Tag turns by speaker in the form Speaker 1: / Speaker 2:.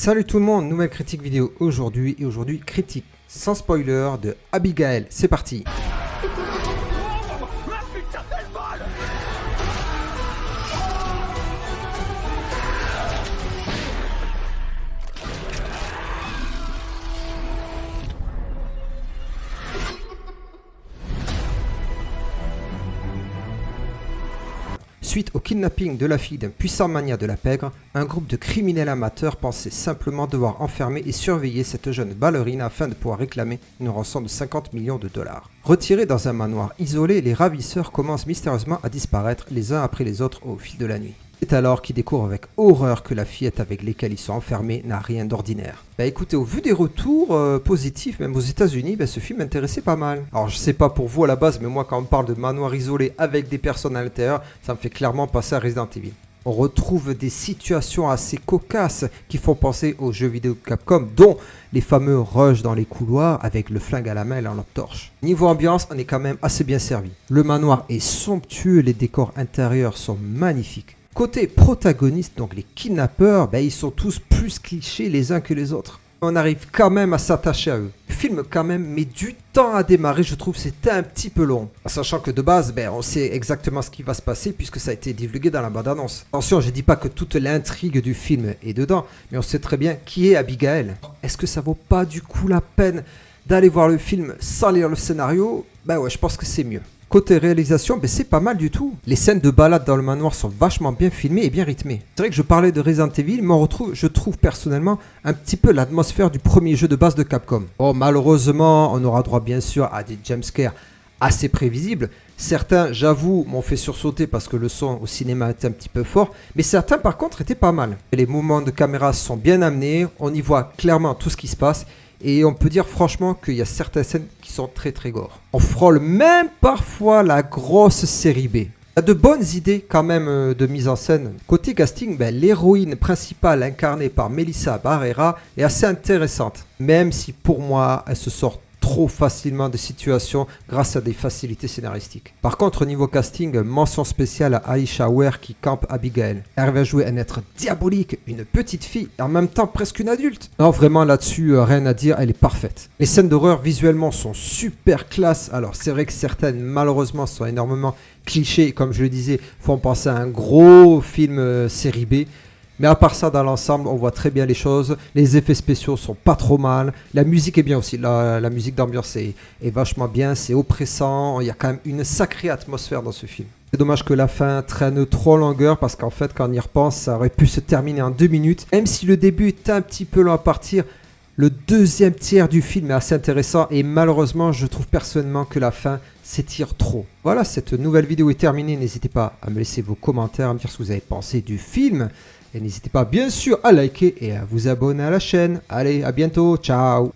Speaker 1: Salut tout le monde, nouvelle critique vidéo aujourd'hui critique sans spoiler de Abigail, c'est parti. Suite au kidnapping de la fille d'un puissant magnat de la pègre, un groupe de criminels amateurs pensait simplement devoir enfermer et surveiller cette jeune ballerine afin de pouvoir réclamer une rançon de 50 millions de dollars. Retirés dans un manoir isolé, les ravisseurs commencent mystérieusement à disparaître les uns après les autres au fil de la nuit. C'est alors qu'ils découvrent avec horreur que la fillette avec laquelle ils sont enfermés n'a rien d'ordinaire. Écoutez, au vu des retours positifs, même aux États-Unis, ce film m'intéressait pas mal. Alors je sais pas pour vous à la base, mais moi quand on parle de manoir isolé avec des personnes à l'intérieur, ça me fait clairement passer à Resident Evil. On retrouve des situations assez cocasses qui font penser aux jeux vidéo de Capcom, dont les fameux rushs dans les couloirs avec le flingue à la main et la lampe torche. Niveau ambiance, on est quand même assez bien servi. Le manoir est somptueux, les décors intérieurs sont magnifiques. Côté protagoniste, donc les kidnappeurs, ils sont tous plus clichés les uns que les autres. On arrive quand même à s'attacher à eux. Le film quand même met du temps à démarrer, je trouve c'était un petit peu long. Sachant que de base, on sait exactement ce qui va se passer puisque ça a été divulgué dans la bande-annonce. Attention, je dis pas que toute l'intrigue du film est dedans, mais on sait très bien qui est Abigail. Est-ce que ça vaut pas du coup la peine d'aller voir le film sans lire le scénario? Ouais, je pense que c'est mieux. Côté réalisation, c'est pas mal du tout. Les scènes de balade dans le manoir sont vachement bien filmées et bien rythmées. C'est vrai que je parlais de Resident Evil, mais je trouve personnellement un petit peu l'atmosphère du premier jeu de base de Capcom. Oh, malheureusement, on aura droit bien sûr à des jumpscares assez prévisibles. Certains, j'avoue, m'ont fait sursauter parce que le son au cinéma était un petit peu fort, mais certains par contre étaient pas mal. Les mouvements de caméra sont bien amenés, on y voit clairement tout ce qui se passe. Et on peut dire franchement qu'il y a certaines scènes qui sont très gore. On frôle même parfois la grosse série B. Il y a de bonnes idées quand même de mise en scène. Côté casting, l'héroïne principale incarnée par Melissa Barrera est assez intéressante. Même si pour moi, elle se sort trop facilement de situations grâce à des facilités scénaristiques. Par contre, au niveau casting, mention spéciale à Aisha Ware qui campe Abigail. Elle va jouer un être diabolique, une petite fille et en même temps presque une adulte. Non, vraiment là-dessus, rien à dire, elle est parfaite. Les scènes d'horreur visuellement sont super classe. Alors c'est vrai que certaines malheureusement sont énormément clichés, comme je le disais, font penser à un gros film série B. Mais à part ça, dans l'ensemble, on voit très bien les choses. Les effets spéciaux sont pas trop mal. La musique est bien aussi. La musique d'ambiance est vachement bien. C'est oppressant. Il y a quand même une sacrée atmosphère dans ce film. C'est dommage que la fin traîne trop en longueur parce qu'en fait, quand on y repense, ça aurait pu se terminer en 2 minutes. Même si le début est un petit peu long à partir, le deuxième tiers du film est assez intéressant. Et malheureusement, je trouve personnellement que la fin s'étire trop. Voilà, cette nouvelle vidéo est terminée. N'hésitez pas à me laisser vos commentaires, à me dire ce que vous avez pensé du film. Et n'hésitez pas bien sûr à liker et à vous abonner à la chaîne. Allez, à bientôt, ciao!